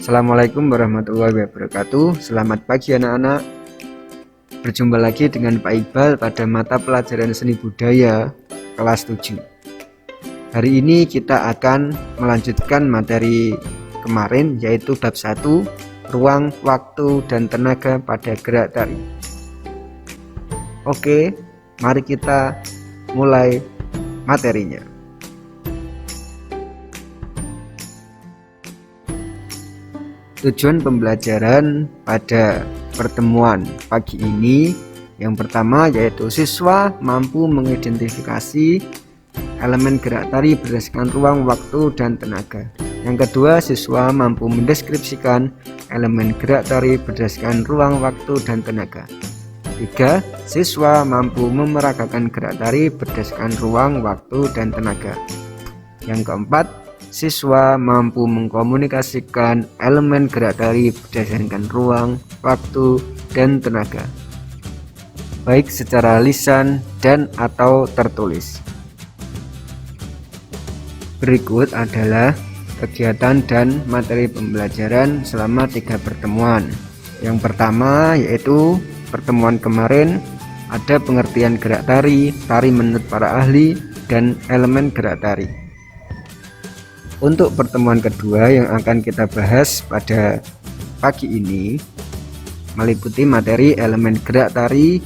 Assalamualaikum warahmatullahi wabarakatuh. Selamat pagi anak-anak. Berjumpa lagi dengan Pak Iqbal pada mata pelajaran seni budaya kelas 7. Hari ini kita akan melanjutkan materi kemarin, yaitu bab 1, ruang, waktu, dan tenaga pada gerak tari. Oke, mari kita mulai materinya. Tujuan pembelajaran pada pertemuan pagi ini yang pertama yaitu siswa mampu mengidentifikasi elemen gerak tari berdasarkan ruang, waktu, dan tenaga. Yang kedua, siswa mampu mendeskripsikan elemen gerak tari berdasarkan ruang, waktu, dan tenaga. Tiga, siswa mampu memeragakan gerak tari berdasarkan ruang, waktu, dan tenaga. Yang keempat, siswa mampu mengkomunikasikan elemen gerak tari berdasarkan ruang, waktu, dan tenaga, baik secara lisan dan atau tertulis. Berikut adalah kegiatan dan materi pembelajaran selama 3 pertemuan. Yang pertama yaitu pertemuan kemarin ada pengertian gerak tari, tari menurut para ahli, dan elemen gerak tari. Untuk pertemuan kedua yang akan kita bahas pada pagi ini meliputi materi elemen gerak tari,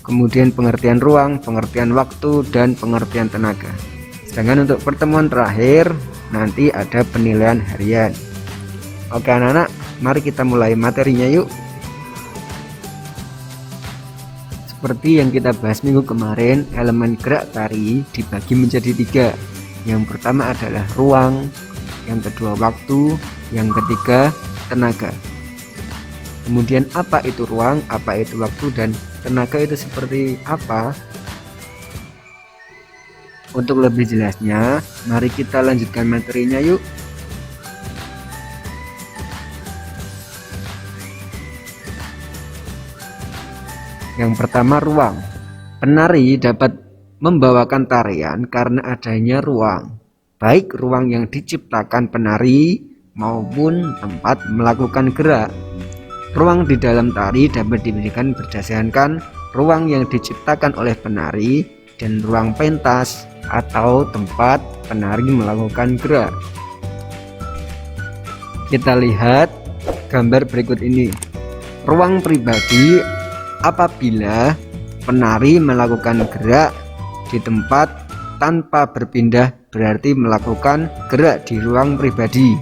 kemudian pengertian ruang, pengertian waktu, dan pengertian tenaga. Sedangkan untuk pertemuan terakhir nanti ada penilaian harian. Oke anak-anak, mari kita mulai materinya yuk. Seperti yang kita bahas minggu kemarin, elemen gerak tari dibagi menjadi 3. Yang pertama adalah ruang, yang kedua waktu, yang ketiga tenaga. Kemudian apa itu ruang, apa itu waktu, dan tenaga itu seperti apa? Untuk lebih jelasnya, mari kita lanjutkan materinya yuk. Yang pertama, ruang. Penari dapat membawakan tarian karena adanya ruang, baik ruang yang diciptakan penari maupun tempat melakukan gerak. Ruang di dalam tari dapat diberikan berdasarkan ruang yang diciptakan oleh penari dan ruang pentas atau tempat penari melakukan gerak. Kita lihat gambar berikut ini. Ruang pribadi apabila penari melakukan gerak di tempat tanpa berpindah berarti melakukan gerak di ruang pribadi.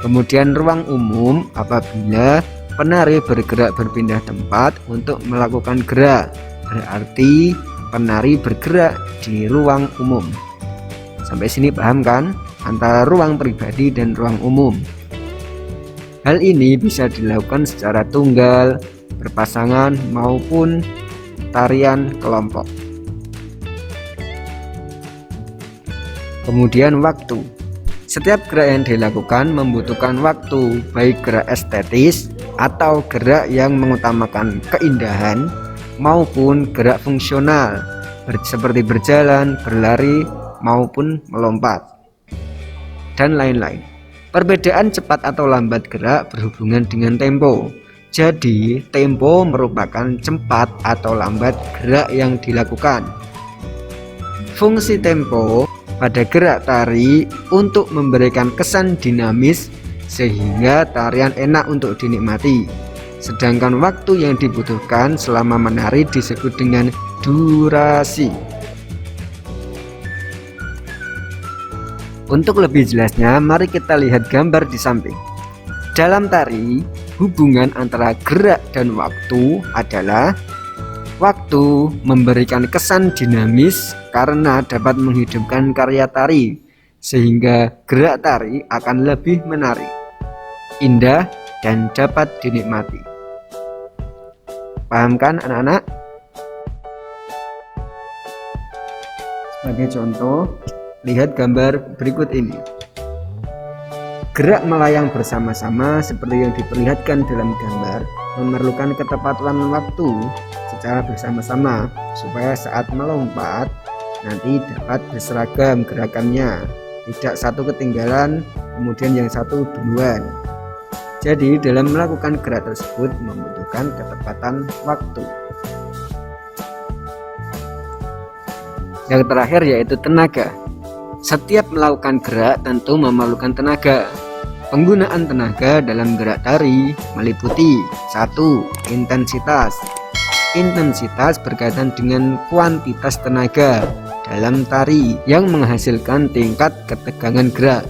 Kemudian ruang umum apabila penari bergerak berpindah tempat untuk melakukan gerak, berarti penari bergerak di ruang umum. Sampai sini paham kan antara ruang pribadi dan ruang umum? Hal ini bisa dilakukan secara tunggal, berpasangan, maupun tarian kelompok. Kemudian waktu. Setiap gerak yang dilakukan membutuhkan waktu, baik gerak estetis atau gerak yang mengutamakan keindahan maupun gerak fungsional seperti berjalan, berlari, maupun melompat, dan lain-lain. Perbedaan cepat atau lambat gerak berhubungan dengan tempo. Jadi, tempo merupakan cepat atau lambat gerak yang dilakukan. Fungsi tempo pada gerak tari untuk memberikan kesan dinamis sehingga tarian enak untuk dinikmati. Sedangkan waktu yang dibutuhkan selama menari disebut dengan durasi. Untuk lebih jelasnya, mari kita lihat gambar di samping. Dalam tari, hubungan antara gerak dan waktu adalah waktu memberikan kesan dinamis karena dapat menghidupkan karya tari, sehingga gerak tari akan lebih menarik, indah, dan dapat dinikmati. Paham kan anak-anak? Sebagai contoh, lihat gambar berikut ini. Gerak melayang bersama-sama seperti yang diperlihatkan dalam gambar memerlukan ketepatan waktu secara bersama-sama supaya saat melompat nanti dapat berseragam gerakannya, tidak satu ketinggalan kemudian yang satu duluan. Jadi dalam melakukan gerak tersebut membutuhkan ketepatan waktu. Yang terakhir yaitu tenaga. Setiap melakukan gerak tentu memerlukan tenaga. Penggunaan tenaga dalam gerak tari meliputi 1. Intensitas. Intensitas berkaitan dengan kuantitas tenaga dalam tari yang menghasilkan tingkat ketegangan gerak.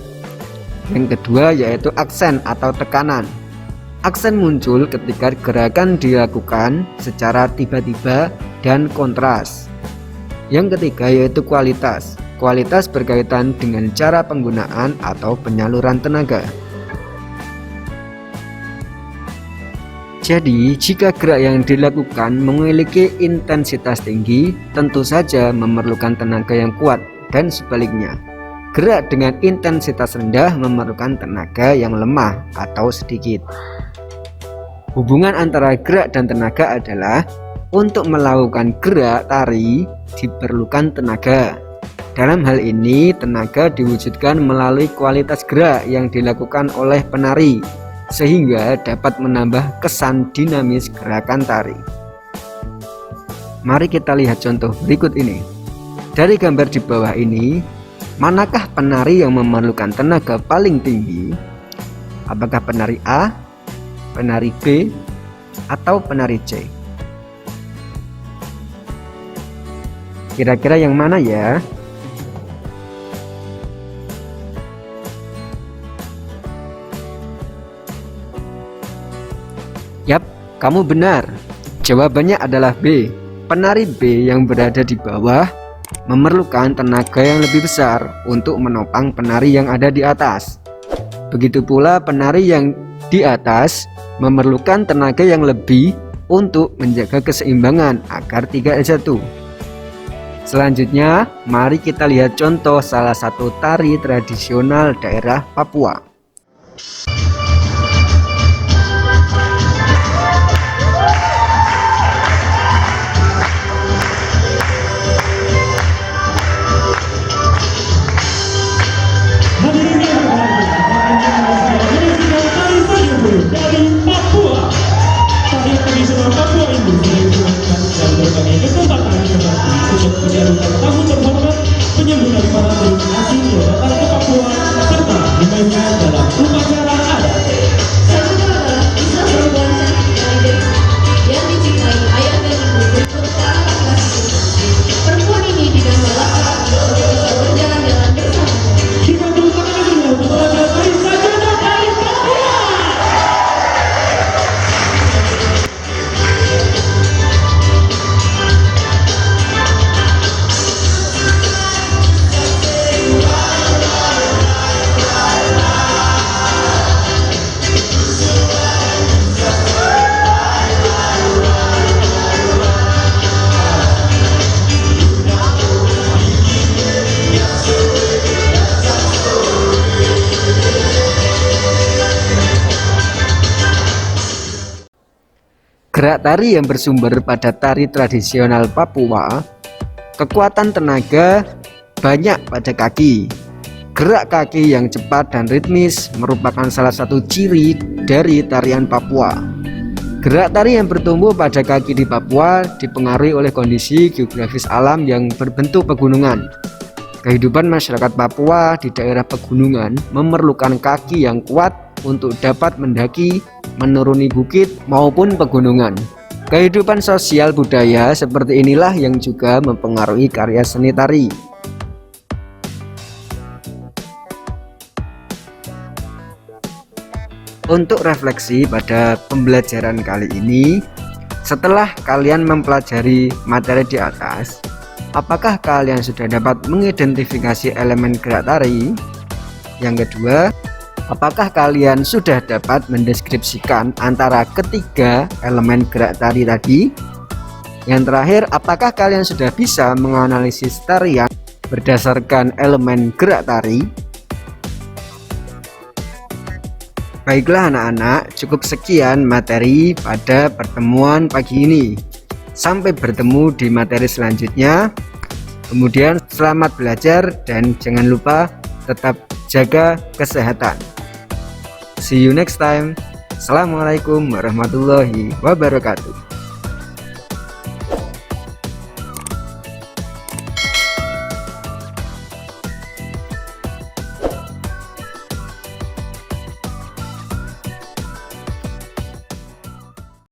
Yang kedua yaitu aksen atau tekanan. Aksen muncul ketika gerakan dilakukan secara tiba-tiba dan kontras. Yang ketiga yaitu kualitas. Kualitas berkaitan dengan cara penggunaan atau penyaluran tenaga. Jadi, jika gerak yang dilakukan memiliki intensitas tinggi, tentu saja memerlukan tenaga yang kuat, dan sebaliknya. Gerak dengan intensitas rendah memerlukan tenaga yang lemah atau sedikit. Hubungan antara gerak dan tenaga adalah untuk melakukan gerak tari diperlukan tenaga. Dalam hal ini, tenaga diwujudkan melalui kualitas gerak yang dilakukan oleh penari, sehingga dapat menambah kesan dinamis gerakan tari. Mari kita lihat contoh berikut ini. Dari gambar di bawah ini, manakah penari yang memerlukan tenaga paling tinggi? Apakah penari A, penari B, atau penari C? Kira-kira yang mana ya? Yap, kamu benar. Jawabannya adalah B. Penari B yang berada di bawah memerlukan tenaga yang lebih besar untuk menopang penari yang ada di atas. Begitu pula penari yang di atas memerlukan tenaga yang lebih untuk menjaga keseimbangan agar tidak jatuh. Selanjutnya, mari kita lihat contoh salah satu tari tradisional daerah Papua. Gerak tari yang bersumber pada tari tradisional Papua, kekuatan tenaga banyak pada kaki. Gerak kaki yang cepat dan ritmis merupakan salah satu ciri dari tarian Papua. Gerak tari yang bertumbuh pada kaki di Papua dipengaruhi oleh kondisi geografis alam yang berbentuk pegunungan. Kehidupan masyarakat Papua di daerah pegunungan memerlukan kaki yang kuat untuk dapat mendaki, menuruni bukit maupun pegunungan. Kehidupan sosial budaya seperti inilah yang juga mempengaruhi karya seni tari. Untuk refleksi pada pembelajaran kali ini, setelah kalian mempelajari materi di atas, apakah kalian sudah dapat mengidentifikasi elemen gerak tari? Yang kedua, apakah kalian sudah dapat mendeskripsikan antara ketiga elemen gerak tari tadi? Yang terakhir, apakah kalian sudah bisa menganalisis tarian berdasarkan elemen gerak tari? Baiklah anak-anak, cukup sekian materi pada pertemuan pagi ini. Sampai bertemu di materi selanjutnya. Kemudian selamat belajar dan jangan lupa tetap jaga kesehatan. See you next time. Assalamualaikum warahmatullahi wabarakatuh.